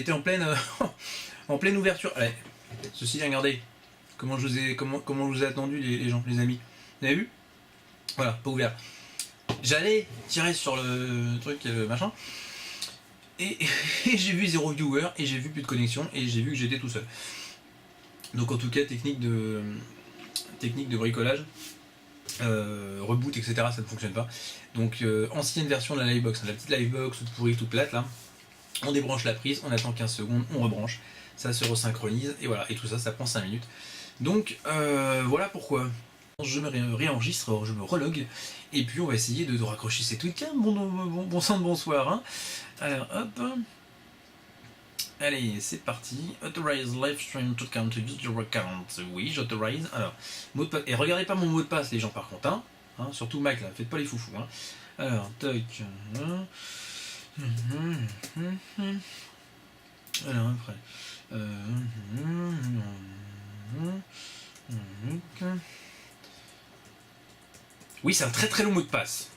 j'étais en pleine, en pleine ouverture. Allez, ceci dit, regardez comment je vous ai attendu les gens, les amis. Vous avez vu? Voilà, pas ouvert. J'allais tirer sur le truc machin. Et j'ai vu 0 viewer, et j'ai vu plus de connexion, et j'ai vu que j'étais tout seul. Donc en tout cas, technique de bricolage, reboot, etc., ça ne fonctionne pas. Donc ancienne version de la Livebox, la petite Livebox toute pourrie, toute plate là. On débranche la prise, on attend 15 secondes, on rebranche, ça se resynchronise, et voilà, et tout ça, ça prend 5 minutes. Donc voilà pourquoi. Je me réenregistre, je me relogue, et puis on va essayer de raccrocher ces tweets. Bon sang de bonsoir. Hein. Alors hop. Allez, c'est parti. Authorize live stream to count to use your account. Oui, j'autorise. Alors, mot de passe. Et regardez pas mon mot de passe, les gens, par contre. Hein. Surtout Mac, là. Faites pas les foufous. Hein. Alors, toc. Alors, après. Oui, c'est un très très long mot de passe.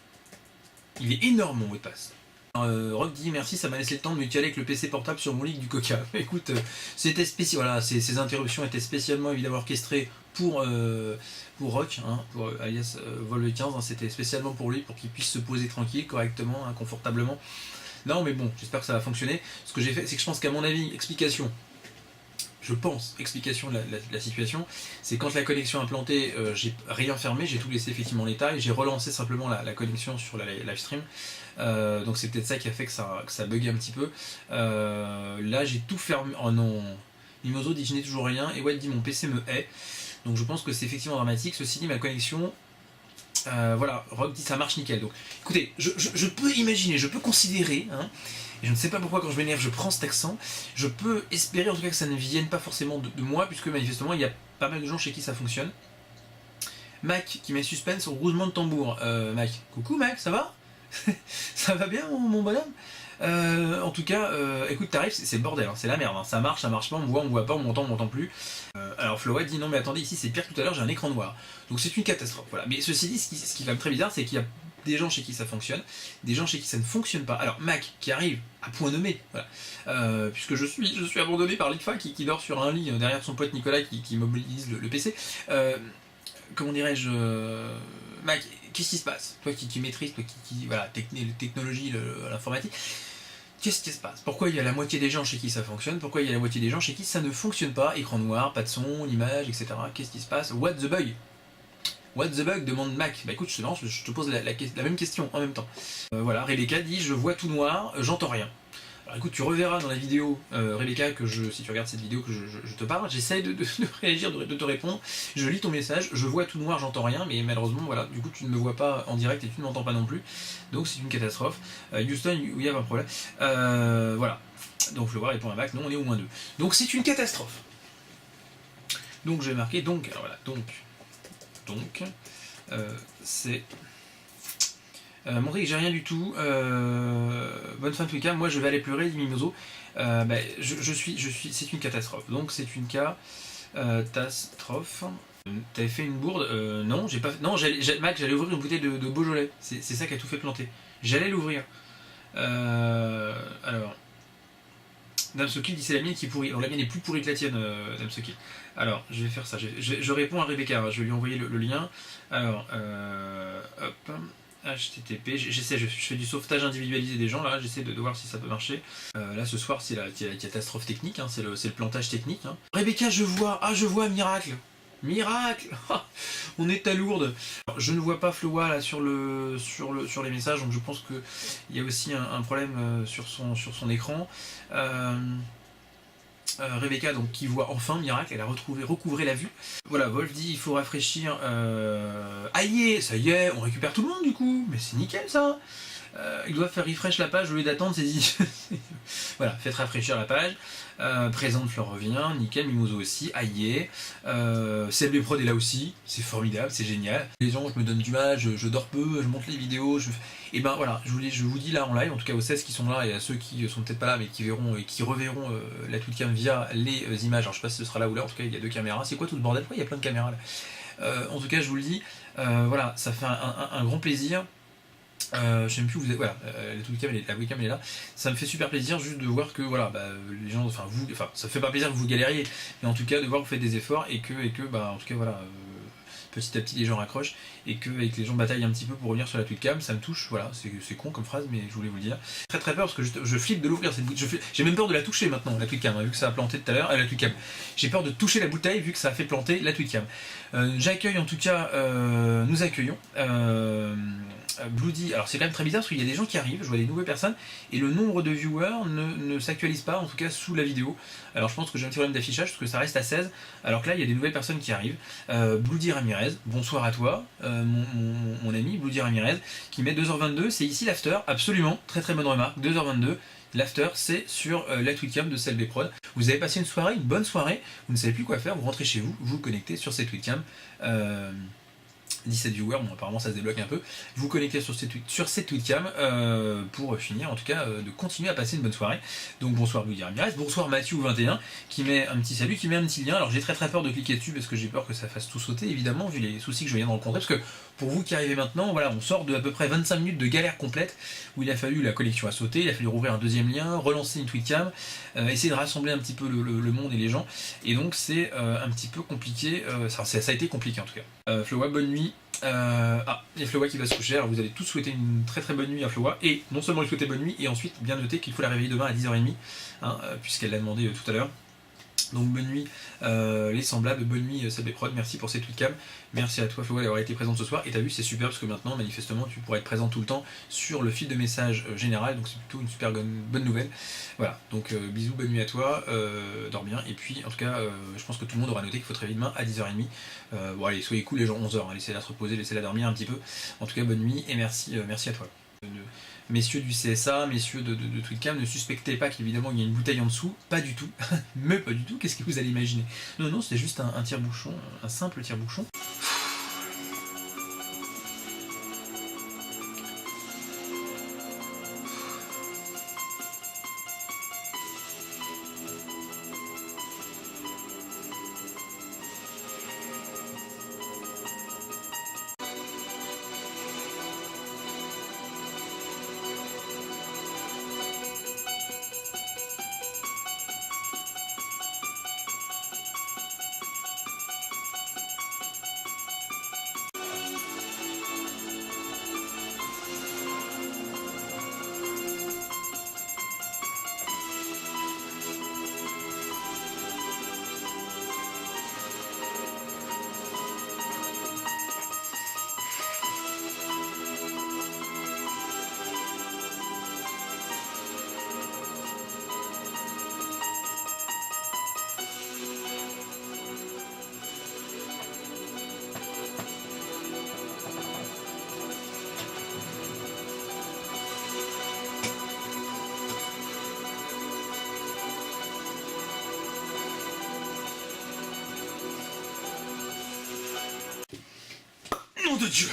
Il est énorme, mon mot de passe. Rock dit merci, ça m'a laissé le temps de m'étialer avec le PC portable sur mon lit du Coca. Écoute, c'était spécial. Voilà, ces interruptions étaient spécialement évidemment orchestrées pour Rock, hein, pour alias Vol 15. Hein, c'était spécialement pour lui, pour qu'il puisse se poser tranquille, correctement, hein, confortablement. Non, mais bon, j'espère que ça va fonctionner. Ce que j'ai fait, c'est que je pense qu'à mon avis, explication de la situation, c'est quand la connexion implantée, j'ai rien fermé, j'ai tout laissé effectivement en l'état et j'ai relancé simplement la connexion sur la live stream. Donc c'est peut-être ça qui a fait que ça buguait un petit peu. Là j'ai tout fermé. Oh non, Mimoso dit je n'ai toujours rien et Watt dit mon PC me hait. Donc je pense que c'est effectivement dramatique. Ceci dit, ma connexion, voilà, Rock dit ça marche nickel. Donc écoutez, je peux imaginer, je peux considérer, hein, et je ne sais pas pourquoi quand je m'énerve je prends cet accent, je peux espérer en tout cas que ça ne vienne pas forcément de moi, puisque manifestement il y a pas mal de gens chez qui ça fonctionne. Mac qui met suspense au roulement de tambour. Mac, coucou Mac, ça va? Ça va bien mon bonhomme? En tout cas, écoute, t'arrives, c'est le bordel, hein, c'est la merde, hein, ça marche pas, on me voit pas, on m'entend plus. Alors Floa dit non mais attendez, ici c'est pire que tout à l'heure, j'ai un écran noir. Donc c'est une catastrophe, voilà. Mais ceci dit, ce qui est très bizarre, c'est qu'il y a des gens chez qui ça fonctionne, des gens chez qui ça ne fonctionne pas. Alors Mac qui arrive à point nommé, voilà. Puisque je suis abandonné par l'IFA qui dort sur un lit derrière son pote Nicolas qui mobilise le PC. Comment dirais-je, Mac, qu'est-ce qui se passe? Toi qui maîtrises, toi qui voilà, technologie, l'informatique, qu'est-ce qui se passe? Pourquoi il y a la moitié des gens chez qui ça fonctionne? Pourquoi il y a la moitié des gens chez qui ça ne fonctionne pas? Écran noir, pas de son, l'image, etc. Qu'est-ce qui se passe? What the bug? What the bug? Demande Mac. Bah écoute, je te pose la même question en même temps. Voilà, Rebecca dit je vois tout noir, j'entends rien. Alors écoute, tu reverras dans la vidéo, Rebecca, si tu regardes cette vidéo que je te parle, j'essaye de réagir, de te répondre, je lis ton message, je vois tout noir, j'entends rien, mais malheureusement, voilà, du coup tu ne me vois pas en direct et tu ne m'entends pas non plus, donc c'est une catastrophe. Houston, il y a un problème. Voilà, donc je le répond à Mac, non, on est au -2. Donc c'est une catastrophe. Donc j'ai marqué, donc, alors voilà, c'est... montrer que j'ai rien du tout. Bonne fin de tout cas. Moi je vais aller pleurer, dit Mimoso. C'est une catastrophe. Donc c'est une catastrophe. T'avais fait une bourde? Non, j'ai pas. Non, Mac, j'allais ouvrir une bouteille de Beaujolais. C'est ça qui a tout fait planter. J'allais l'ouvrir. Alors. Damsokil dit c'est la mienne qui est pourrie. Alors la mienne est plus pourrie que la tienne, Damsokil. Alors, je vais faire ça. Je réponds à Rebecca. Hein. Je vais lui envoyer le lien. Alors, hop. HTTP, je fais du sauvetage individualisé des gens, là, j'essaie de voir si ça peut marcher. Là, ce soir, c'est la catastrophe technique, hein, c'est le plantage technique. Hein. Rebecca, je vois, miracle. Miracle. On est à Lourdes. Alors, je ne vois pas Floa là sur les messages, donc je pense qu'il y a aussi un problème sur son écran. Rebecca donc qui voit enfin miracle, elle a recouvré la vue. Voilà, Wolf dit il faut rafraîchir. Aïe, ça y est, on récupère tout le monde du coup, mais c'est nickel ça. Ils doivent faire refresh la page au lieu d'attendre, c'est voilà, faites rafraîchir la page. Présente Fleur revient, nickel, Mimoso aussi, aïe. CLB Prod est là aussi, c'est formidable, c'est génial. Les gens, je me donne du mal, je dors peu, je monte les vidéos, et ben voilà, je vous dis là en live, en tout cas aux 16 qui sont là et à ceux qui sont peut-être pas là mais qui verront et qui reverront la Twitcam via les images. Alors je sais pas si ce sera là ou là, en tout cas il y a 2 caméras. C'est quoi tout ce bordel? Pourquoi il y a plein de caméras là? En tout cas je vous le dis, voilà, ça fait un grand plaisir. Je sais même plus où vous êtes, voilà, la webcam elle est là. Ça me fait super plaisir juste de voir que voilà, les gens, enfin vous, enfin ça fait pas plaisir que vous galériez, mais en tout cas de voir que vous faites des efforts et que en tout cas voilà, petit à petit les gens raccrochent et que les gens bataillent un petit peu pour revenir sur la tweetcam, ça me touche, voilà, c'est con comme phrase mais je voulais vous le dire. Très très peur parce que je flippe de l'ouvrir cette bouteille, j'ai même peur de la toucher maintenant, la tweetcam, hein, vu que ça a planté tout à l'heure, la tweetcam. J'ai peur de toucher la bouteille vu que ça a fait planter la tweetcam. J'accueille en tout cas, nous accueillons Bloody. Alors c'est quand même très bizarre parce qu'il y a des gens qui arrivent, je vois des nouvelles personnes et le nombre de viewers ne s'actualise pas, en tout cas sous la vidéo. Alors je pense que j'ai un petit problème d'affichage parce que ça reste à 16, alors que là il y a des nouvelles personnes qui arrivent. Bloody Ramirez, bonsoir à toi, mon ami Bloody Ramirez, qui met 2h22, c'est ici l'after, absolument, très très bonne remarque, 2h22. L'after, c'est sur la tweetcam de CLB Prod. Vous avez passé une soirée, une bonne soirée, vous ne savez plus quoi faire, vous rentrez chez vous, vous connectez sur cette tweetcam. 17 viewers, bon apparemment ça se débloque un peu, vous connectez sur cette tweetcam pour finir en tout cas de continuer à passer une bonne soirée. Donc bonsoir Louis Ramirez, bonsoir Mathieu21 qui met un petit salut, qui met un petit lien. Alors j'ai très peur de cliquer dessus parce que j'ai peur que ça fasse tout sauter évidemment vu les soucis que je viens de rencontrer, parce que pour vous qui arrivez maintenant, voilà, on sort de à peu près 25 minutes de galère complète où il a fallu, la connexion a sauté, il a fallu rouvrir un deuxième lien, relancer une tweetcam, essayer de rassembler un petit peu le monde et les gens, et donc c'est un petit peu compliqué, ça a été compliqué en tout cas. Flowa, bonne nuit. Il y a Flowa qui va se coucher, alors vous allez tous souhaiter une très très bonne nuit à Flowa, et non seulement lui souhaiter bonne nuit, et ensuite bien noter qu'il faut la réveiller demain à 10h30, hein, puisqu'elle l'a demandé tout à l'heure. Donc bonne nuit les semblables, bonne nuit CB Prod, merci pour ces tweetcams, merci à toi Flowa d'avoir été présente ce soir, et t'as vu c'est super parce que maintenant manifestement tu pourrais être présent tout le temps sur le fil de message général, donc c'est plutôt une super bonne nouvelle. Voilà, donc bisous, bonne nuit à toi, dors bien, et puis en tout cas je pense que tout le monde aura noté qu'il faut te réveiller demain à 10h30. Bon allez, soyez cool les gens, 11h, hein, laissez-la se reposer, laissez-la dormir un petit peu. En tout cas bonne nuit et merci à toi. Messieurs du CSA, messieurs de Tweetcam, ne suspectez pas qu'évidemment il y a une bouteille en dessous, pas du tout, mais pas du tout, qu'est-ce que vous allez imaginer? Non, c'était juste un tire-bouchon, un simple tire-bouchon. Nom de Dieu!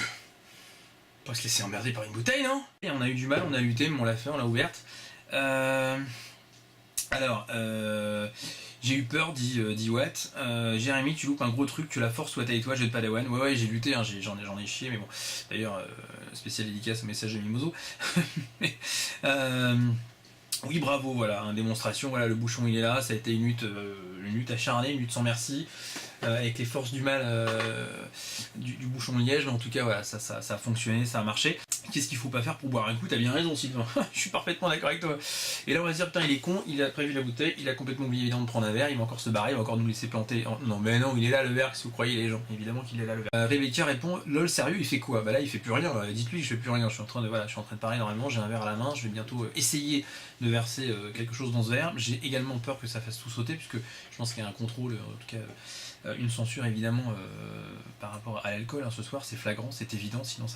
Pas se laisser emmerder par une bouteille, non? Et on a eu du mal, on a lutté, mais on l'a fait, on l'a ouverte. J'ai eu peur, dit Watt. Jérémy, tu loupes un gros truc, que la force soit avec toi, jette padawan. Ouais, j'ai lutté, hein, j'en ai chié, mais bon. D'ailleurs, spécial dédicace au message de Mimoso. Oui, bravo, voilà, hein, démonstration, voilà, le bouchon il est là, ça a été une lutte acharnée, une lutte sans merci, avec les forces du mal du bouchon de liège, mais en tout cas, voilà, ça a fonctionné, ça a marché. Qu'est-ce qu'il faut pas faire pour boire un coup? T'as bien raison, Sylvain, je suis parfaitement d'accord avec toi. Et là, on va se dire, putain, il est con, il a prévu la bouteille, il a complètement oublié évidemment de prendre un verre, il va encore se barrer, il va encore nous laisser planter. Non, mais non, il est là le verre, si vous croyez les gens, évidemment qu'il est là le verre. Rebecca répond, lol, sérieux, il fait quoi? Bah là, il fait plus rien, dites-lui, je fais plus rien, je suis en train de parler normalement, j'ai un verre à la main, je vais bientôt essayer de verser quelque chose dans ce verre. J'ai également peur que ça fasse tout sauter, puisque je pense qu'il y a un contrôle, en tout cas une censure évidemment par rapport à l'alcool, hein, ce soir, c'est flagrant, c'est évident, sinon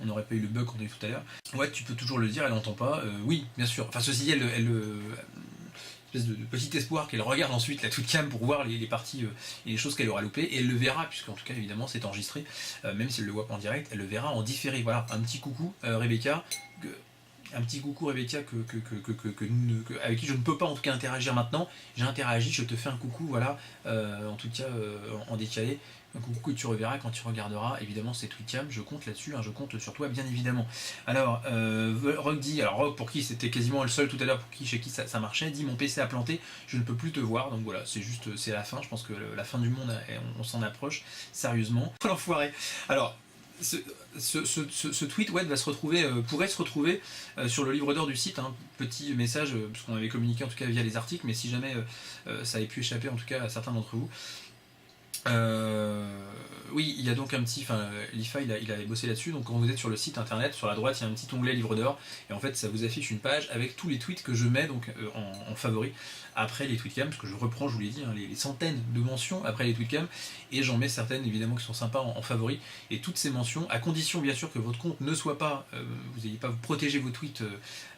on n'aurait pas eu le bug qu'on a eu tout à l'heure. Ouais, tu peux toujours le dire, elle n'entend pas, oui, bien sûr. Enfin, ceci dit, espèce de petit espoir qu'elle regarde ensuite la tweetcam pour voir les parties et les choses qu'elle aura loupées, et elle le verra, puisqu'en tout cas évidemment c'est enregistré, même si elle le voit pas en direct, elle le verra en différé. Voilà, un petit coucou Rebecca, un petit coucou Rebecca avec qui je ne peux pas en tout cas interagir maintenant. J'ai interagi, je te fais un coucou, voilà, en tout cas en décalé. Un coucou que tu reverras quand tu regarderas évidemment ces Twitcham, je compte là-dessus, hein, je compte sur toi bien évidemment. Alors, Rock dit, alors Rock pour qui c'était quasiment le seul tout à l'heure chez qui ça marchait, dit mon PC a planté, je ne peux plus te voir, donc voilà, c'est juste, c'est la fin, je pense que la fin du monde, on s'en approche, sérieusement. L'enfoiré. Alors, ce tweet web va se retrouver, pourrait se retrouver sur le livre d'or du site, hein, petit message, parce qu'on avait communiqué en tout cas via les articles, mais si jamais ça avait pu échapper en tout cas à certains d'entre vous. Oui, il y a donc un petit, enfin l'IFA il avait bossé là-dessus, donc quand vous êtes sur le site internet, sur la droite il y a un petit onglet livre d'or, et en fait ça vous affiche une page avec tous les tweets que je mets donc en favori après les tweetcams, parce que je reprends, je vous l'ai dit, hein, les centaines de mentions après les tweetcams, et j'en mets certaines évidemment qui sont sympas en favori, et toutes ces mentions, à condition bien sûr que votre compte ne soit pas, vous n'ayez pas vous protéger vos tweets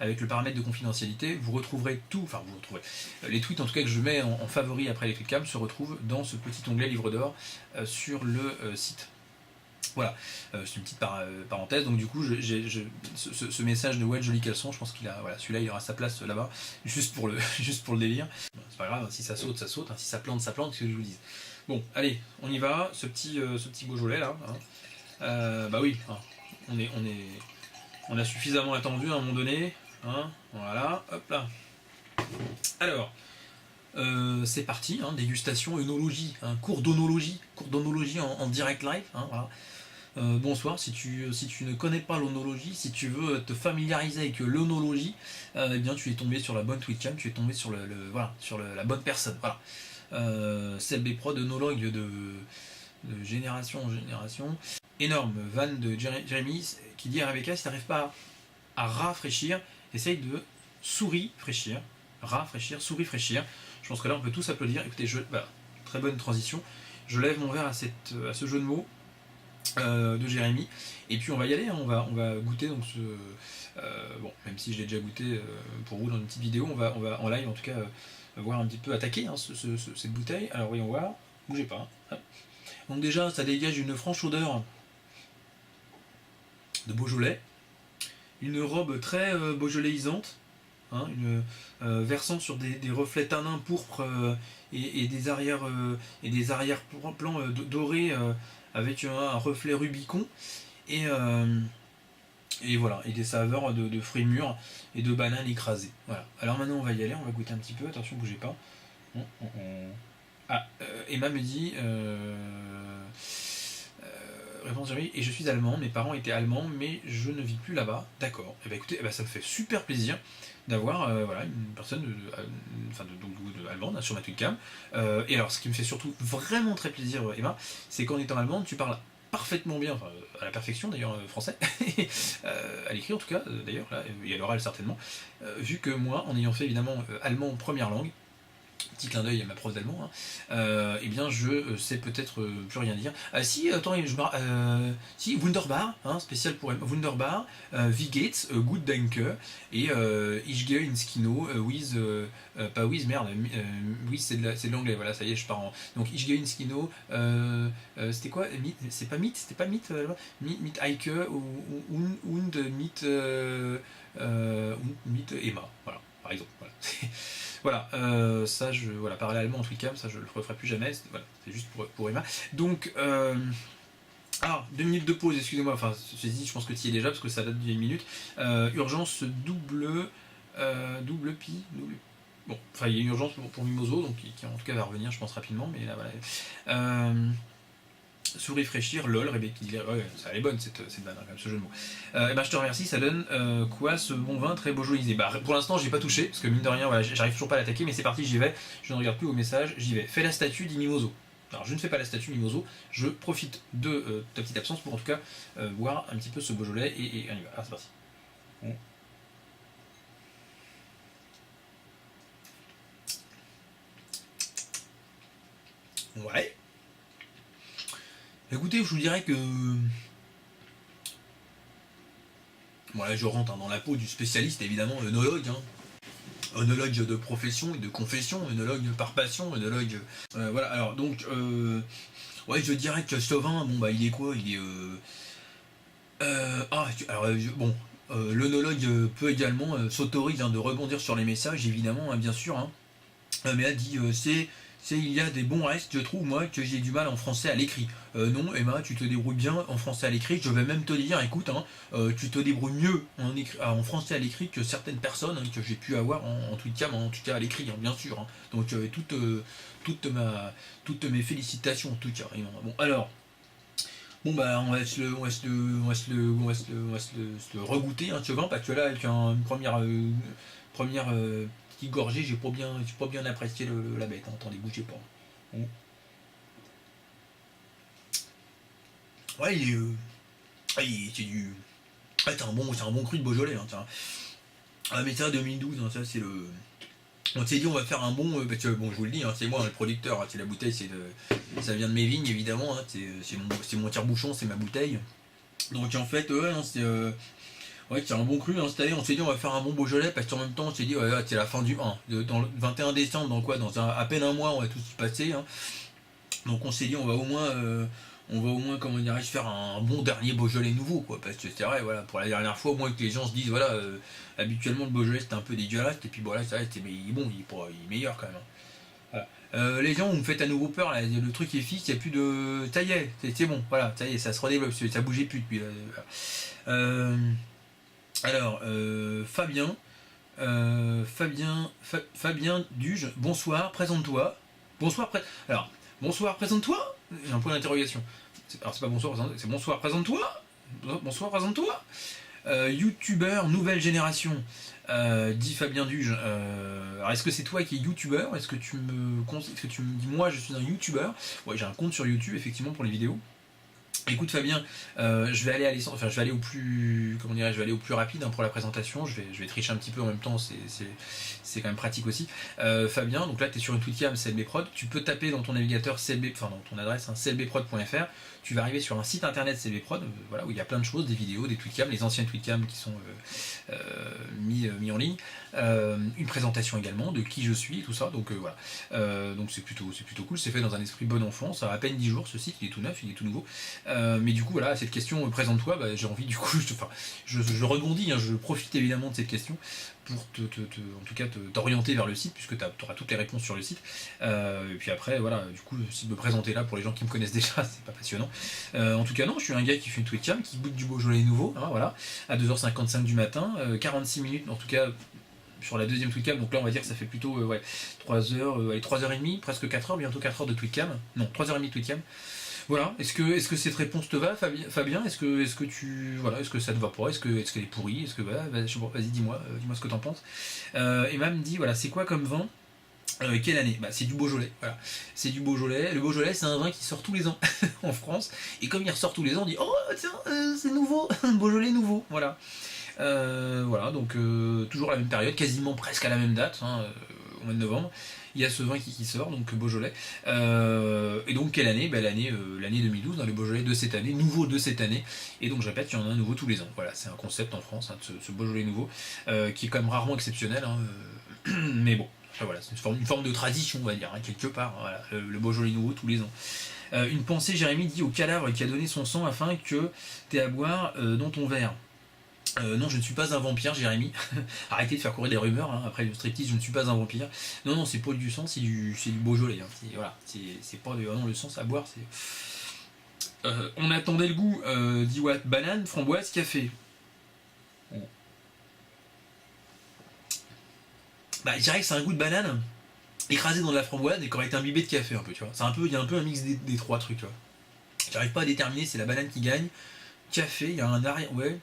avec le paramètre de confidentialité, vous retrouverez tout, enfin vous retrouverez, les tweets en tout cas que je mets en favori après les tweetcams se retrouvent dans ce petit onglet livre d'or sur le site. Voilà, c'est une petite parenthèse, donc du coup ce message de Well Joli Caleçon, je pense qu'il a, voilà, celui-là il aura sa place là-bas, juste pour le délire. Bon, c'est pas grave, si ça saute, ça saute, hein, si ça plante, ça plante, c'est ce que je vous dis. Bon, allez, on y va, ce petit Beaujolais là. Hein. Bah oui, hein, on a suffisamment attendu à un moment donné. Hein, voilà, hop là. Alors, c'est parti, hein, dégustation, œnologie, hein, cours d'onologie en direct live. Hein, voilà. Bonsoir, si tu ne connais pas l'onologie, si tu veux te familiariser avec l'onologie, eh bien tu es tombé sur la bonne Twitcham, tu es tombé sur la bonne personne. Voilà. CLB Prod, œnologue de génération en génération. Énorme vanne de Jérémy qui dit à Rebecca, si tu n'arrives pas à rafraîchir, essaye de souris-fraîchir. Rafraîchir, souris-fraîchir. Je pense que là on peut tous applaudir. Écoutez, très bonne transition. Je lève mon verre à ce jeu de mots de Jérémy. Et puis on va y aller, hein. on va goûter donc bon, même si je l'ai déjà goûté pour vous dans une petite vidéo, on va en live en tout cas voir un petit peu attaquer hein, cette bouteille. Alors voyons voir, bougez pas. Hein. Donc déjà ça dégage une franche odeur de Beaujolais, une robe très beaujolaisante. Hein, versant sur des reflets tanins pourpres et des arrière-plans dorés avec un reflet Rubicon et voilà, et des saveurs de fruits mûrs et de bananes écrasées. Voilà. Alors maintenant on va y aller, on va goûter un petit peu, attention bougez pas. Ah, Emma me dit réponse Jérémy, et je suis allemand, mes parents étaient allemands, mais je ne vis plus là-bas. D'accord. Et écoutez, ça me fait super plaisir d'avoir voilà, une personne allemande sur ma Twitcham. Et alors, ce qui me fait surtout vraiment très plaisir, Emma, c'est qu'en étant allemande, tu parles parfaitement bien, enfin, à la perfection d'ailleurs, français, à l'écrit en tout cas, d'ailleurs, et à l'oral certainement, vu que moi, en ayant fait évidemment allemand en première langue, petit clin d'œil à ma prof d'allemand, hein, eh bien je sais peut-être plus rien dire. Si, attends, si, Wunderbar, hein, spécial pour Wunderbar, Wie geht's, Gut danke, et Ich gehe ins Kino, pas with, merde, with c'est de l'anglais, voilà, ça y est, je pars en. Donc Ich gehe ins Kino, c'était quoi, c'était pas Meet Heike, und Meet Emma, voilà, par exemple, voilà. Voilà, ça, voilà, parler allemand en Twitcham, ça je le referai plus jamais, voilà, c'est juste pour Emma. Donc, 2 minutes de pause, excusez-moi, enfin, je pense que tu y es déjà, parce que ça date d'une minute. Urgence double pi. Bon, enfin, il y a une urgence pour Mimoso, donc qui en tout cas va revenir, je pense, rapidement, mais là, voilà. Souris fraîchir, lol, Rebecca qui dit ouais, ça elle est bonne cette vanne, hein, ce jeu de mots. Je te remercie, ça donne quoi ce bon vin très beaujolisé. Pour l'instant j'ai pas touché, parce que mine de rien, voilà, j'arrive toujours pas à l'attaquer, mais c'est parti, j'y vais, je ne regarde plus vos messages, j'y vais. Fais la statue, dit Mimoso. Alors je ne fais pas la statue Mimoso, je profite de ta petite absence pour en tout cas boire un petit peu ce Beaujolais et on y va. Ah, c'est parti. Ouais. Écoutez, je vous dirais que voilà, je rentre dans la peau du spécialiste, évidemment, œnologue. Hein. Œnologue de profession et de confession, œnologue par passion, œnologue. Voilà, alors donc, ouais, je dirais que ce vin, bon, il est quoi? Il est. Bon, L'onologue peut également s'autorise de rebondir sur les messages, évidemment, hein, bien sûr. Hein. Mais elle dit il y a des bons restes, je trouve moi que j'ai du mal en français à l'écrit. Non Emma, tu te débrouilles bien en français à l'écrit, je vais même te dire, écoute, hein, tu te débrouilles mieux en français à l'écrit que certaines personnes hein, que j'ai pu avoir en Twitcam, en tout cas à l'écrit, hein, bien sûr. Hein. Donc toutes mes félicitations en tout cas. Bon alors. Bon bah on va se le regoûter hein, ce vin parce que là avec une première petite gorgée j'ai pas bien apprécié la bête, hein. Attendez, bougez pas. Bon. Ouais c'est du. Ah, c'est un bon cru de Beaujolais hein, tiens. Ah mais ça 2012 hein, ça c'est le. On s'est dit on va faire un bon, parce que bon je vous le dis, hein, c'est moi hein, le producteur, hein, c'est la bouteille, ça vient de mes vignes évidemment, hein, c'est mon tire-bouchon, c'est ma bouteille. Donc en fait hein, c'est un bon cru hein, cette année, on s'est dit on va faire un bon Beaujolais parce qu'en même temps on s'est dit ouais, c'est la fin du 1, dans le 21 décembre, dans à peine un mois on va tout s'y passer. Hein. Donc on s'est dit on va au moins comment dirais-je faire un bon dernier Beaujolais nouveau quoi, parce que c'est vrai voilà pour la dernière fois au moins que les gens se disent voilà habituellement le Beaujolais c'était un peu dégueulasse et puis voilà c'est vrai mais il est bon, il est meilleur quand même. Hein. Voilà. Les gens vous me faites à nouveau peur là, le truc est fixe, il n'y a plus de. Ça y est, c'est bon, voilà, ça y est, ça se redéveloppe, ça bougeait plus depuis là. Alors, Fabien Duge, bonsoir, présente-toi. Alors, bonsoir, présente-toi. J'ai un point d'interrogation. Alors, c'est pas bonsoir, c'est bonsoir, présente-toi. Bonsoir, présente-toi. Youtubeur nouvelle génération, dit Fabien Duge. Alors, est-ce que c'est toi qui es youtubeur? Est-ce que tu me dis, moi, je suis un youtubeur? Ouais, j'ai un compte sur YouTube, effectivement, pour les vidéos. Écoute Fabien, je vais aller au plus, comment dirais-je, je vais aller au plus rapide hein, pour la présentation. Je vais tricher un petit peu en même temps, c'est quand même pratique aussi. Fabien, donc là tu es sur une Twitcam CLB Prod, tu peux taper dans ton navigateur dans ton adresse hein, clbprod.fr. Tu vas arriver sur un site internet CLB Prod, voilà, où il y a plein de choses, des vidéos, des Twitcam, les anciennes Twitcam qui sont mis en ligne, une présentation également de qui je suis, tout ça. Donc voilà, donc c'est plutôt cool. C'est fait dans un esprit bon enfant. Ça a à peine 10 jours ce site, il est tout neuf, il est tout nouveau. Mais du coup voilà, cette question présente-toi, bah, j'ai envie du coup, je rebondis, hein, je profite évidemment de cette question pour en tout cas t'orienter vers le site puisque tu auras toutes les réponses sur le site. Et puis après voilà, du coup si de me présenter là pour les gens qui me connaissent déjà, c'est pas passionnant. En tout cas non, je suis un gars qui fait une Twitchcam, qui goûte du Beaujolais nouveau, hein, voilà, à 2h55 du matin, 46 minutes en tout cas sur la deuxième Twitcam, donc là on va dire que ça fait plutôt 3h, 3h30, presque 4h, bientôt 4h de Twitcam, non 3h30 de Twitcam. Voilà, est-ce que cette réponse te va, Fabien? Est-ce que ça te va pas? Est-ce qu'elle est pourrie? Est-ce que voilà, vas-y dis-moi ce que t'en penses. Emma me dit voilà, c'est quoi comme vin? Quelle année? Bah c'est du Beaujolais, voilà. C'est du Beaujolais. Le Beaujolais c'est un vin qui sort tous les ans en France. Et comme il ressort tous les ans, on dit oh tiens, c'est nouveau, Beaujolais nouveau, voilà. Voilà, donc toujours à la même période, quasiment presque à la même date, hein, au mois de novembre. Il y a ce vin qui sort, donc Beaujolais. Et donc quelle année? L'année 2012, dans le Beaujolais de cette année, nouveau de cette année. Et donc je répète, il y en a un nouveau tous les ans. Voilà, c'est un concept en France, hein, ce Beaujolais nouveau, qui est quand même rarement exceptionnel. Hein, mais bon, enfin, voilà, c'est une forme de tradition, on va dire, hein, quelque part. Voilà, le Beaujolais nouveau tous les ans. Une pensée, Jérémy dit au cadavre qui a donné son sang afin que tu aies à boire dans ton verre. Non, je ne suis pas un vampire, Jérémy. Arrêtez de faire courir des rumeurs, hein. Après le striptease, je ne suis pas un vampire. Non, c'est pas du sang, c'est du Beaujolais. Hein. C'est pas non, le sang, à boire, c'est. On attendait le goût, dit Watt. Banane, framboise, café. Bon. Bah, je dirais que c'est un goût de banane écrasé dans de la framboise et qui aurait été imbibé de café, un peu, tu vois. Il y a un peu un mix des trois trucs, tu vois. J'arrive pas à déterminer, c'est la banane qui gagne. Café, il y a un arrière. Ouais.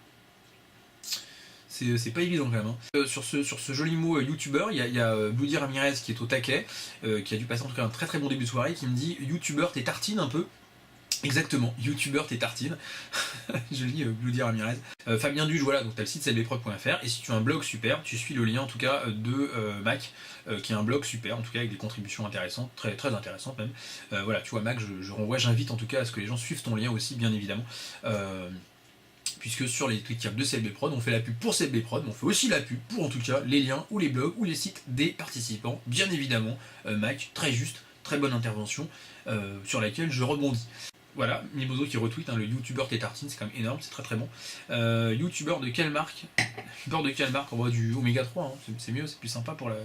C'est pas évident quand même. Hein. Sur ce joli mot youtubeur, il y a Bloody Ramirez qui est au taquet, qui a dû passer en tout cas un très très bon début de soirée, qui me dit youtubeur t'es tartine un peu. Exactement, youtubeur t'es tartine. Je lis Bloody Ramirez. Fabien Duge, voilà, donc t'as le site clbprod.fr et si tu as un blog super, tu suis le lien en tout cas de Mac, qui est un blog super, en tout cas avec des contributions intéressantes, très très intéressantes même. Voilà, tu vois Mac, j'invite en tout cas à ce que les gens suivent ton lien aussi, bien évidemment. Puisque sur les Twitcam de CLB Prod, on fait la pub pour CLB Prod, mais on fait aussi la pub pour en tout cas les liens ou les blogs ou les sites des participants, bien évidemment. Mac, très juste, très bonne intervention sur laquelle je rebondis. Voilà, Mimoso qui retweet, hein, le youtubeur Tétartine, c'est quand même énorme, c'est très très bon. Youtubeur de quelle marque? Youtubeur de quelle marque? On voit du Oméga 3, hein, c'est mieux, c'est plus sympa pour les...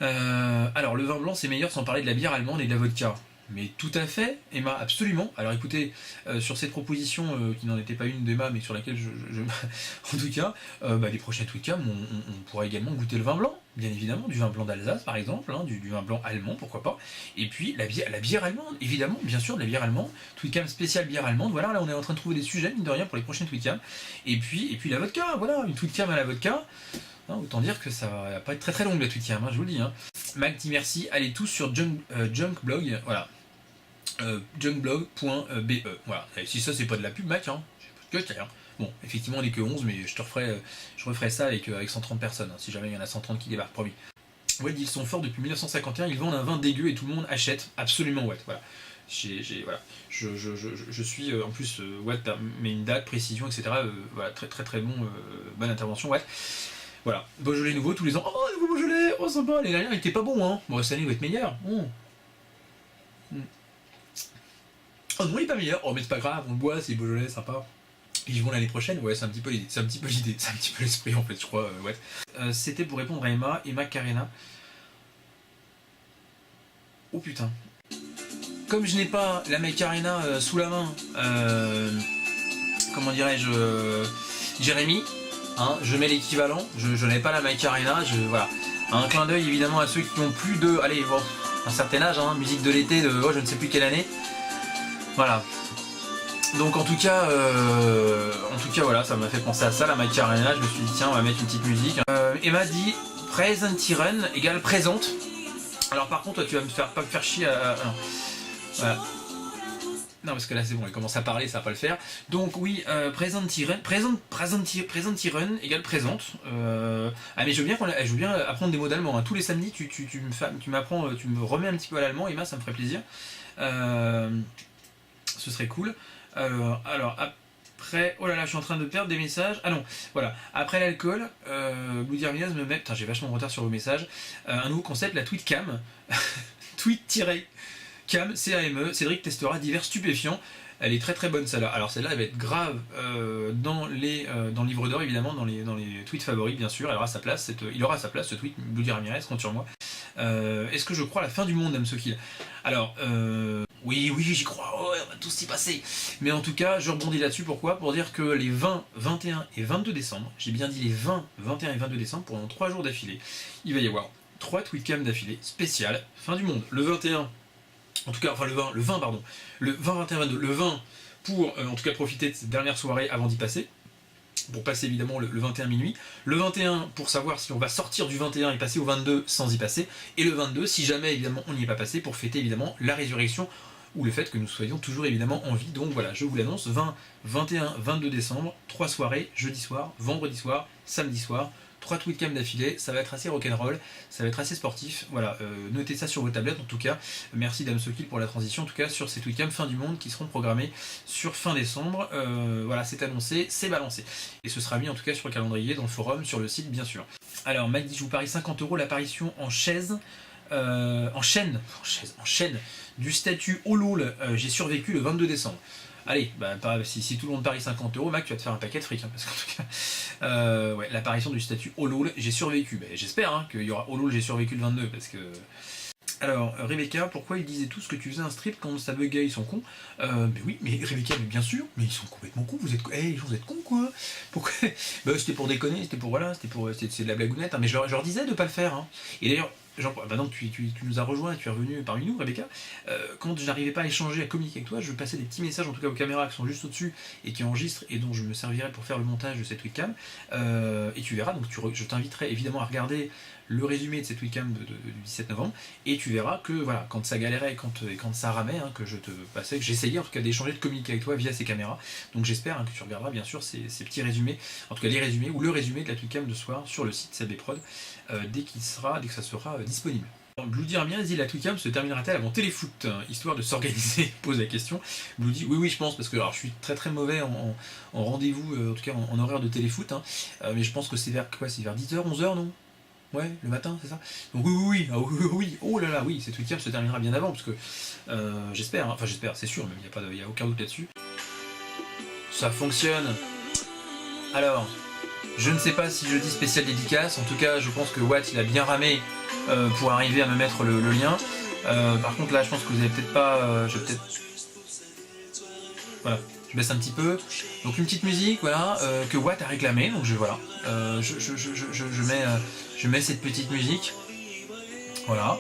alors, le vin blanc, c'est meilleur sans parler de la bière allemande et de la vodka. Mais tout à fait, Emma, absolument. Alors écoutez, sur cette proposition, qui n'en était pas une d'Emma, mais sur laquelle en tout cas, les prochaines tweetcams, on pourra également goûter le vin blanc, bien évidemment, du vin blanc d'Alsace par exemple, hein, du vin blanc allemand, pourquoi pas. Et puis la bière allemande, évidemment, bien sûr, de la bière allemande, tweetcam spéciale bière allemande, voilà, là on est en train de trouver des sujets, mine de rien, pour les prochaines tweetcams. Et puis la vodka, voilà, une tweetcam à la vodka. Hein, autant dire que ça va pas être très très longue la tweetcam, hein, je vous le dis. Hein. Mac dit merci, allez tous sur Junkblog, voilà. Junkblog.be. Voilà. Et si ça c'est pas de la pub, Mac, hein, que hein. Bon, effectivement on est que 11, mais je referai ça avec 130 personnes, hein, si jamais il y en a 130 qui débarquent, promis. Ouais, ils sont forts depuis 1951, ils vendent un vin dégueu et tout le monde achète, absolument, ouais, voilà. Voilà. Je suis en plus, ouais, mais une date, précision, etc. Voilà, très très très bon, bonne intervention, ouais. Voilà, Beaujolais nouveau tous les ans. Oh, nouveau Beaujolais, oh sympa, l'année dernière il était pas bon, hein. Bon, cette année il va être meilleur. Oh non, il est pas meilleur. Oh, mais c'est pas grave, on le boit, c'est Beaujolais, sympa. Ils y vont l'année prochaine, ouais, c'est un petit peu l'idée, c'est un petit peu l'esprit en fait, je crois, ouais. C'était pour répondre à Emma Carena. Oh putain. Comme je n'ai pas la Macarena sous la main, comment dirais-je, Jérémy, hein, je mets l'équivalent, je n'ai pas la Macarena, voilà. Un clin d'œil évidemment à ceux qui ont plus de, allez, bon, un certain âge, hein, musique de l'été de, oh, je ne sais plus quelle année. Voilà. Donc en tout cas voilà, ça m'a fait penser à ça, la Macarena, je me suis dit tiens on va mettre une petite musique. Emma dit Presentieren égale présente. Alors par contre toi tu vas pas me faire chier à... non. Voilà. Non parce que là c'est bon, elle commence à parler, ça va pas le faire. Donc oui, Presentieren égale présente. Ah mais je veux bien apprendre des mots d'allemand, hein. Tous les samedis tu m'apprends, tu me remets un petit peu à l'allemand, Emma, ça me ferait plaisir. Ce serait cool. Alors après, oh là là, je suis en train de perdre des messages. Ah non, voilà. Après l'alcool, Bloody Armias me met. Putain, j'ai vachement de retard sur vos messages. Un nouveau concept, la tweet cam. Tweet-cam, CAME. Cédric testera divers stupéfiants. Elle est très très bonne celle-là. Alors celle-là, elle va être grave dans le livre d'or évidemment, dans les tweets favoris bien sûr. Il aura sa place ce tweet. Bloody Ramirez, compte sur moi. Est-ce que je crois à la fin du monde, Damsokil? Alors, oui, j'y crois, oh, on va tous y passer. Mais en tout cas, je rebondis là-dessus, pourquoi? Pour dire que les 20, 21 et 22 décembre, j'ai bien dit les 20, 21 et 22 décembre, pendant 3 jours d'affilée, il va y avoir 3 tweetcams d'affilée spéciales, fin du monde. Le 21, en tout cas, enfin le 20, pardon, le 20, 21, 22, le 20 pour en tout cas profiter de cette dernière soirée avant d'y passer. Pour passer évidemment le 21 minuit, le 21 pour savoir si on va sortir du 21 et passer au 22 sans y passer, et le 22 si jamais évidemment on n'y est pas passé pour fêter évidemment la résurrection ou le fait que nous soyons toujours évidemment en vie. Donc voilà, je vous l'annonce, 20, 21, 22 décembre, 3 soirées, jeudi soir, vendredi soir, samedi soir, 3 tweetcams d'affilée, ça va être assez rock'n'roll, ça va être assez sportif, voilà, notez ça sur vos tablettes en tout cas, merci Damsokil pour la transition en tout cas sur ces tweetcams fin du monde qui seront programmés sur fin décembre, voilà c'est annoncé, c'est balancé, et ce sera mis en tout cas sur le calendrier, dans le forum, sur le site bien sûr. Alors Mac dit je vous parie 50 € l'apparition en chaîne du statut Olol, j'ai survécu le 22 décembre. Allez, bah, si tout le monde parie 50 €, Mac, tu vas te faire un paquet de fric, hein, parce qu'en tout cas, ouais, l'apparition du statut Olol, j'ai survécu. Bah, j'espère hein, qu'il y aura Olol, j'ai survécu le 22, parce que... Alors, Rebecca, pourquoi ils disaient tous que tu faisais un strip quand ça buguait, ils sont cons? Mais oui, mais Rebecca, mais bien sûr, mais ils sont complètement cons, vous êtes cons quoi? Pourquoi? Bah c'était pour déconner, c'est de la blagounette, hein, mais je leur disais de pas le faire, hein. Et d'ailleurs, maintenant que tu nous as rejoint et tu es revenu parmi nous, Rebecca, quand je n'arrivais pas à échanger, à communiquer avec toi, je passais des petits messages, en tout cas aux caméras qui sont juste au-dessus et qui enregistrent et dont je me servirai pour faire le montage de cette webcam. Et tu verras, donc je t'inviterai évidemment à regarder le résumé de cette webcam du 17 novembre, et tu verras que voilà, quand ça galérait, quand ça ramait, hein, que je te passais, que j'essayais en tout cas d'échanger, de communiquer avec toi via ces caméras. Donc j'espère hein, que tu regarderas bien sûr ces petits résumés, en tout cas les résumés ou le résumé de la webcam de ce soir sur le site CB Prod dès que ça sera disponible. Bloody Armias dit la webcam se terminera-t-elle avant Téléfoot, histoire de s'organiser, pose la question. Bloody, oui je pense, parce que alors, je suis très très mauvais en rendez-vous, en tout cas en horaire de Téléfoot, hein, mais je pense que c'est vers quoi? C'est vers 10h, 11h non? Ouais, le matin, c'est ça. Donc oui, oh là là, oui, cette week-end se terminera bien avant, parce que j'espère, hein. Enfin j'espère, c'est sûr, même il n'y a aucun doute là-dessus. Ça fonctionne. Alors, je ne sais pas si je dis spécial dédicace, en tout cas je pense que Watt il a bien ramé pour arriver à me mettre le lien. Par contre là je pense que vous avez peut-être pas... je vais peut-être... Voilà, je baisse un petit peu. Donc une petite musique, voilà, que Watt a réclamé, donc voilà. Je mets cette petite musique. Voilà.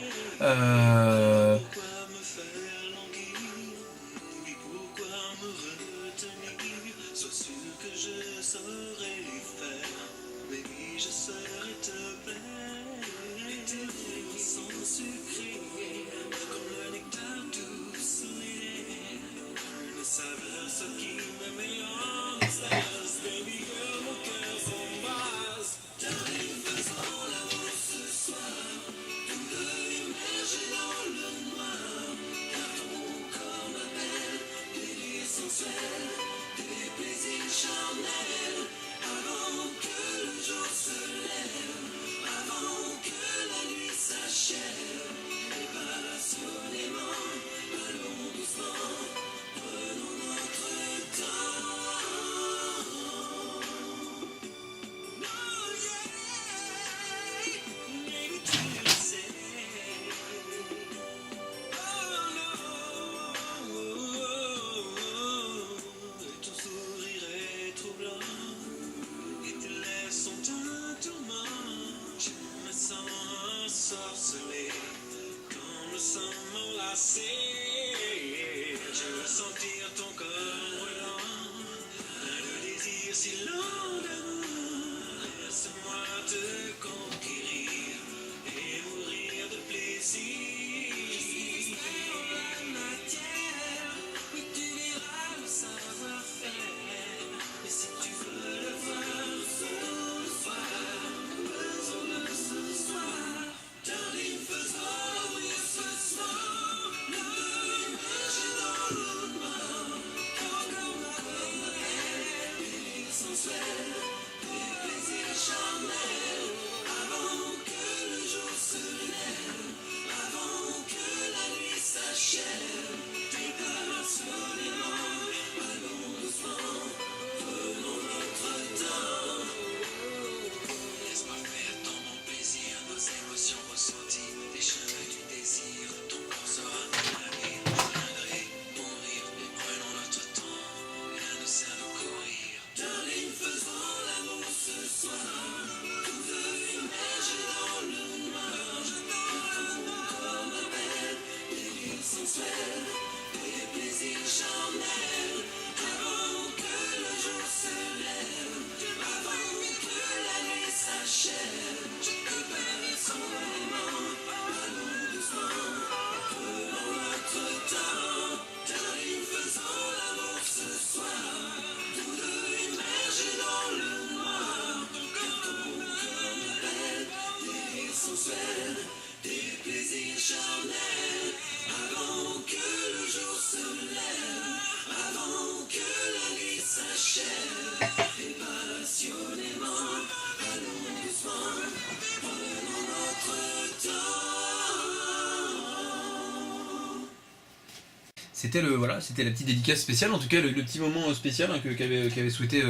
C'était voilà, c'était la petite dédicace spéciale, en tout cas le petit moment spécial hein, qu'avait souhaité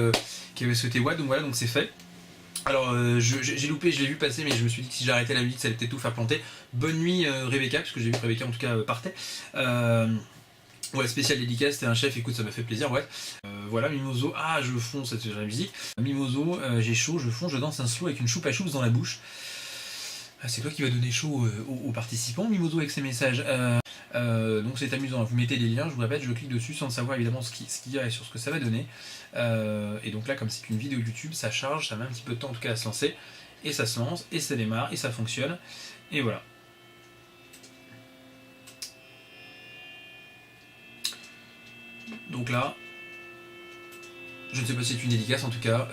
Watt, donc voilà, donc c'est fait. Alors j'ai loupé, je l'ai vu passer, mais je me suis dit que si j'arrêtais la musique ça allait peut-être tout faire planter. Bonne nuit Rebecca, parce que j'ai vu que Rebecca en tout cas partait. Ouais, spécial dédicace, c'était un chef, écoute ça m'a fait plaisir, ouais. Voilà, Mimoso, ah je fonce, c'est la musique. Mimoso, j'ai chaud, je fonce, je danse un slow avec une choupe à choups dans la bouche. C'est toi qui vas donner chaud aux participants, Mimoso, avec ses messages. Donc c'est amusant, vous mettez les liens, je vous répète, je clique dessus sans savoir évidemment ce qu'il y a et sur ce que ça va donner. Et donc là, comme c'est une vidéo YouTube, ça charge, ça met un petit peu de temps en tout cas à se lancer. Et ça se lance, et ça démarre, et ça fonctionne. Et voilà. Donc là, je ne sais pas si c'est une dédicace, en tout cas,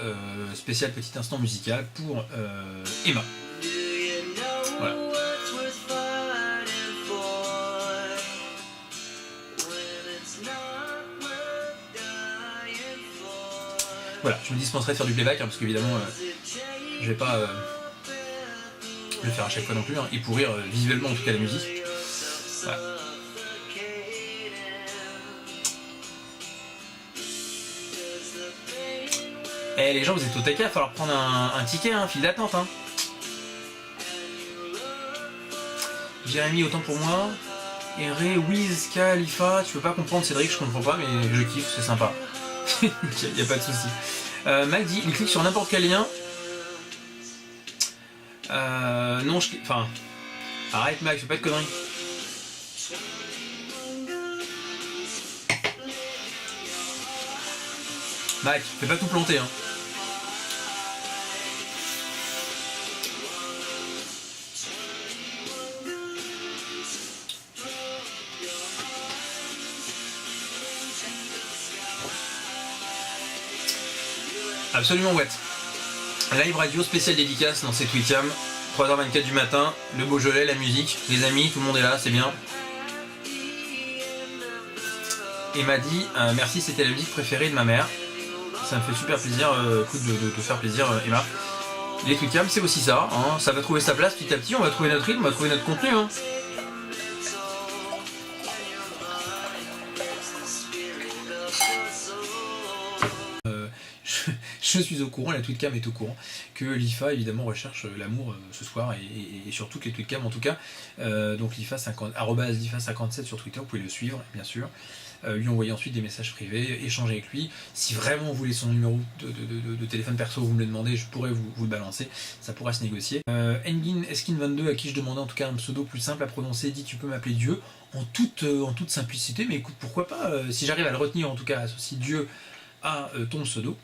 spécial petit instant musical pour Emma. Voilà. Voilà, je me dispenserai de faire du playback, hein, parce qu'évidemment, je vais pas... le faire à chaque fois non plus, hein, et pourrir visuellement en tout cas la musique. Voilà. Eh les gens, vous êtes au taquet, il va falloir prendre un ticket, hein, file d'attente. Hein. Jérémy, autant pour moi. Eré, Wiz, Khalifa, tu peux pas comprendre Cédric, je comprends pas, mais je kiffe, c'est sympa. Y a pas de souci. Mac dit, il clique sur n'importe quel lien. Non, enfin... Arrête Mac, fais pas de conneries. Mac, fais pas tout planter, hein. Absolument ouais. Live radio spécial dédicace dans cette webcam. 3h24 du matin, le Beaujolais, la musique, les amis, tout le monde est là, c'est bien. Et m'a dit merci, c'était la musique préférée de ma mère. Ça me fait super plaisir, écoute, de te faire plaisir, Emma. Les webcams, c'est aussi ça, hein. Ça va trouver sa place petit à petit, on va trouver notre rythme, on va trouver notre contenu. Hein. Je suis au courant, la tweetcam est au courant, que l'IFA évidemment recherche l'amour ce soir et sur toutes les tweetcams en tout cas. Donc @lifa57 sur Twitter, vous pouvez le suivre bien sûr. Lui envoyer ensuite des messages privés, échanger avec lui. Si vraiment vous voulez son numéro de téléphone perso, vous me le demandez, je pourrais vous le balancer, ça pourra se négocier. Engin Eskin22, à qui je demandais en tout cas un pseudo plus simple à prononcer, dit tu peux m'appeler Dieu, en toute simplicité, mais écoute pourquoi pas, si j'arrive à le retenir en tout cas, associer Dieu à ton pseudo.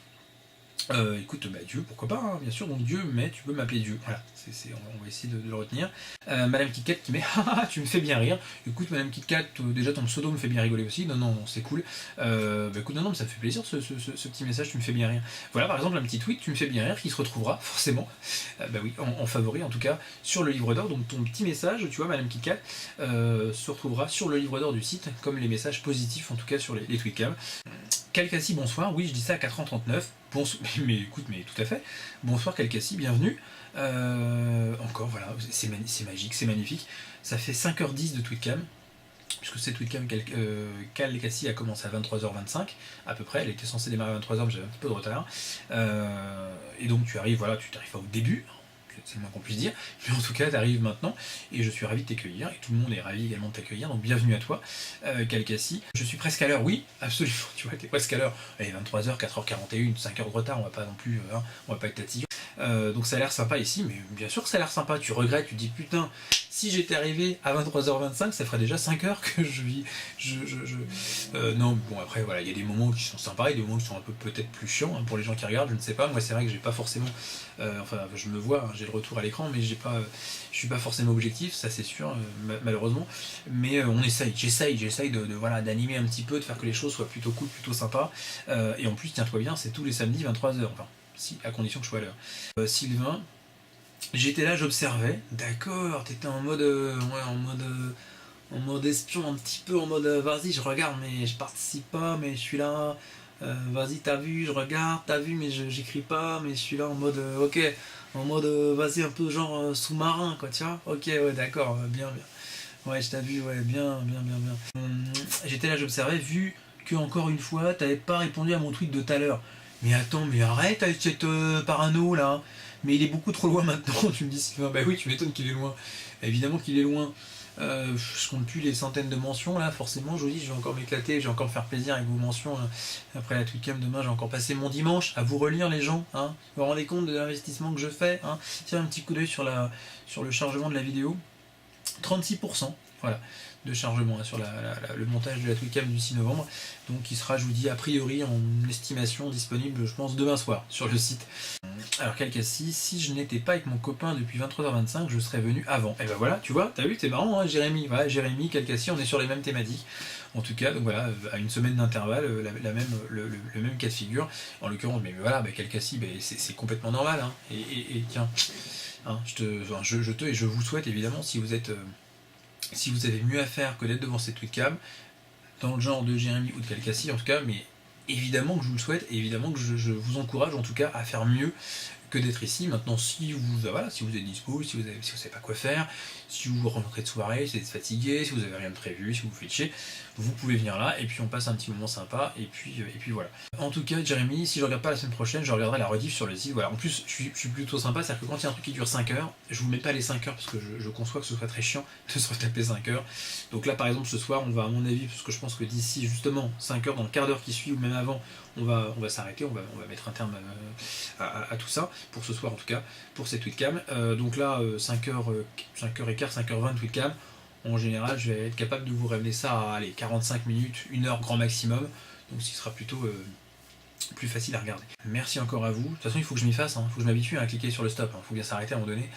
Écoute, bah, Dieu, pourquoi pas, hein, bien sûr, donc Dieu, mais tu peux m'appeler Dieu. Voilà, on va essayer de le retenir. Madame KitKat qui met haha, tu me fais bien rire. Écoute, Madame KitKat, déjà ton pseudo me fait bien rigoler aussi. Non, c'est cool. Bah écoute, non, mais ça me fait plaisir ce petit message, tu me fais bien rire. Voilà, par exemple, un petit tweet, tu me fais bien rire, qui se retrouvera forcément, bah oui, en favori en tout cas, sur le livre d'or. Donc ton petit message, tu vois, Madame KitKat, se retrouvera sur le livre d'or du site, comme les messages positifs en tout cas sur les tweetcams. Calcassi, bonsoir, oui je dis ça à 4h39, mais écoute, mais tout à fait, bonsoir Calcassi, bienvenue, encore voilà, c'est magique, c'est magnifique, ça fait 5h10 de tweetcam, puisque cette tweetcam Calcassi a commencé à 23h25, à peu près, elle était censée démarrer à 23h, mais j'avais un petit peu de retard, et donc tu arrives, voilà, tu n'arrives pas au début, c'est le moins qu'on puisse dire, mais en tout cas tu arrives maintenant et je suis ravi de t'accueillir et tout le monde est ravi également de t'accueillir, donc bienvenue à toi Calcassi. Je suis presque à l'heure, oui, absolument, tu vois, t'es presque à l'heure, allez 23h, 4h41, 5h de retard, on va pas non plus, hein, on va pas être tatillon. Donc ça a l'air sympa ici, mais bien sûr que ça a l'air sympa, tu regrettes, tu te dis putain, si j'étais arrivé à 23h25, ça ferait déjà 5 heures que je vis. Non, bon après voilà, il y a des moments qui sont sympas et des moments qui sont un peu peut-être plus chiants hein, pour les gens qui regardent, je ne sais pas, moi c'est vrai que j'ai pas forcément, enfin je me vois, hein, j'ai le retour à l'écran, mais je suis pas forcément objectif, ça c'est sûr, malheureusement, mais j'essaye de voilà, d'animer un petit peu, de faire que les choses soient plutôt cool, plutôt sympas, et en plus tiens-toi bien, c'est tous les samedis 23h, enfin, si, à condition que je sois à l'heure. Sylvain, j'étais là, j'observais, d'accord, t'étais en mode, en mode espion, un petit peu en mode, vas-y, je regarde, mais je participe pas, mais je suis là, vas-y, t'as vu, je regarde, t'as vu, mais j'écris pas, mais je suis là en mode, ok, en mode, vas-y, un peu genre sous-marin, quoi, tu vois, ok, ouais, d'accord, bien, ouais, je t'ai vu, ouais, bien. J'étais là, j'observais, vu que, encore une fois, t'avais pas répondu à mon tweet de tout à l'heure. Mais attends, mais arrête avec cette parano là. Mais il est beaucoup trop loin maintenant, tu me dis Sylvain. Bah oui, tu m'étonnes qu'il est loin. Évidemment qu'il est loin. Je compte plus les centaines de mentions là, forcément. Je vous dis, je vais encore m'éclater, je vais encore me faire plaisir avec vos mentions. Après la tweetcam demain, j'ai encore passé mon dimanche à vous relire les gens. Hein. Vous vous rendez compte de l'investissement que je fais. Hein. Tiens, un petit coup d'œil sur le chargement de la vidéo. 36%. Voilà, de chargement hein, sur le montage de la tweetcam du 6 novembre, donc qui sera, je vous dis, a priori en estimation disponible, je pense, demain soir sur le site. Alors Calcassi, si je n'étais pas avec mon copain depuis 23h25, je serais venu avant. Et ben voilà, tu vois, t'as vu, t'es marrant, hein, Jérémy. Voilà, Jérémy, Calcassi, on est sur les mêmes thématiques. En tout cas, donc voilà, à une semaine d'intervalle, le même cas de figure. En l'occurrence, mais voilà, bah, Calcassi, bah, c'est complètement normal. Hein. Et tiens, hein, je vous souhaite évidemment, si vous avez mieux à faire que d'être devant cette webcam, dans le genre de Jérémy ou de Calcassi en tout cas, mais évidemment que je vous le souhaite, et évidemment que je vous encourage en tout cas à faire mieux que d'être ici. Maintenant, si vous, voilà, si vous êtes dispo, si vous savez pas quoi faire, si vous rentrez de soirée, si vous êtes fatigué, si vous avez rien de prévu, si vous faites chier, vous pouvez venir là et puis on passe un petit moment sympa et puis voilà. En tout cas, Jérémy, si je regarde pas la semaine prochaine, je regarderai la rediff sur le site. Voilà. En plus, je suis plutôt sympa, c'est-à-dire que quand il y a un truc qui dure 5 heures, je vous mets pas les 5 heures parce que je conçois que ce soit très chiant de se retaper 5 heures. Donc là, par exemple, ce soir, on va, à mon avis, parce que je pense que d'ici justement 5 heures, dans le quart d'heure qui suit ou même avant, on va s'arrêter, on va mettre un terme à tout ça, pour ce soir en tout cas, pour cette webcam. Donc là, 5h15, 5h20 de webcam. En général, je vais être capable de vous ramener ça à 45 minutes, 1 heure grand maximum, donc ce qui sera plutôt plus facile à regarder. Merci encore à vous. De toute façon, il faut que je m'y fasse, il faut que je m'habitue à cliquer sur le stop, il faut bien s'arrêter à un moment donné.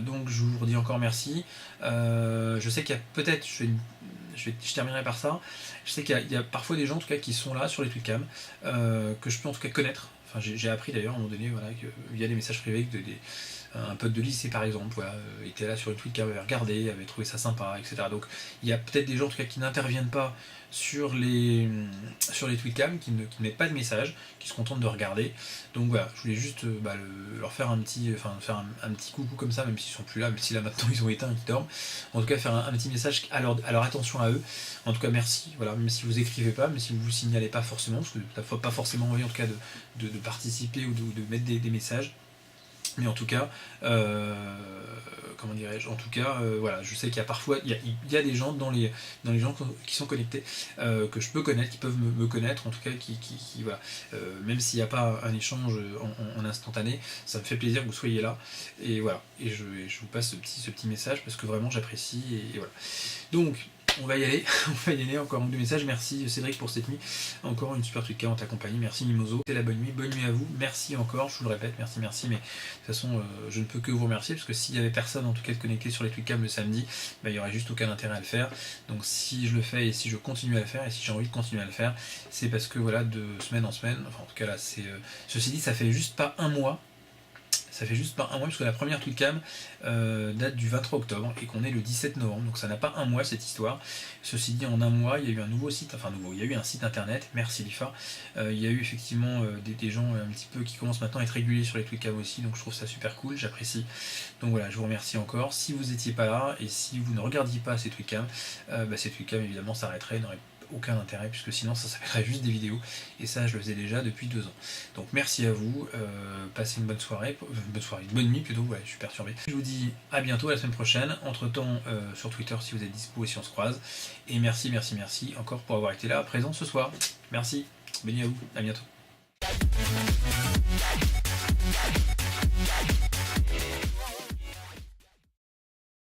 Donc je vous redis encore merci. Je sais qu'il y a peut-être, je terminerai par ça, je sais qu'il y a parfois des gens en tout cas qui sont là sur les webcams, que je peux en tout cas connaître. Enfin, j'ai appris d'ailleurs à un moment donné, voilà, que, via des messages privés, que un pote de lycée par exemple, voilà, était là sur une tweet, avait regardé, avait trouvé ça sympa, etc. Donc il y a peut-être des gens en tout cas qui n'interviennent pas sur les tweetcams, qui ne mettent pas de message, qui se contentent de regarder. Donc voilà, je voulais juste leur faire un petit coucou comme ça, même s'ils sont plus là, même si là maintenant ils ont éteint et qu'ils dorment. En tout cas, faire un petit message à leur attention à eux. En tout cas, merci. Voilà, même si vous écrivez pas, même si vous vous signalez pas forcément, parce que ça ne faut pas forcément envie en tout cas de participer ou de mettre des messages. Mais en tout cas, comment dirais-je, en tout cas, voilà, je sais qu'il y a parfois, il y a des gens dans les gens qui sont connectés, que je peux connaître, qui peuvent me connaître, en tout cas, qui voilà, même s'il n'y a pas un échange en instantané, ça me fait plaisir que vous soyez là, et voilà, et je vous passe ce petit message, parce que vraiment j'apprécie, et voilà. Donc, on va y aller, encore un ou deux messages. Merci Cédric pour cette nuit, encore une super tweetcam en ta compagnie, merci Mimoso, c'est la bonne nuit à vous, merci encore, je vous le répète, merci, mais de toute façon je ne peux que vous remercier, parce que s'il n'y avait personne en tout cas de connecté sur les tweetcams le samedi, il n'y aurait juste aucun intérêt à le faire. Donc si je le fais et si je continue à le faire, et si j'ai envie de continuer à le faire, c'est parce que voilà, de semaine en semaine, enfin en tout cas là c'est... ceci dit, ça fait juste pas un mois, parce que la première tweetcam date du 23 octobre et qu'on est le 17 novembre, donc ça n'a pas un mois cette histoire. Ceci dit, en un mois, il y a eu un nouveau site, il y a eu un site internet, merci Lifa. Il y a eu effectivement des gens un petit peu qui commencent maintenant à être réguliers sur les tweetcams aussi, donc je trouve ça super cool, j'apprécie. Donc voilà, je vous remercie encore. Si vous n'étiez pas là et si vous ne regardiez pas ces tweetcams, évidemment s'arrêterait, n'aurait aucun intérêt, puisque sinon ça s'appellerait juste des vidéos, et ça je le faisais déjà depuis 2 ans. Donc merci à vous, passez une bonne soirée, une bonne nuit plutôt, ouais, je suis perturbé. Je vous dis à bientôt, à la semaine prochaine, entre temps sur Twitter si vous êtes dispo et si on se croise, et merci encore pour avoir été là, présent ce soir. Merci, bonne nuit à vous, à bientôt.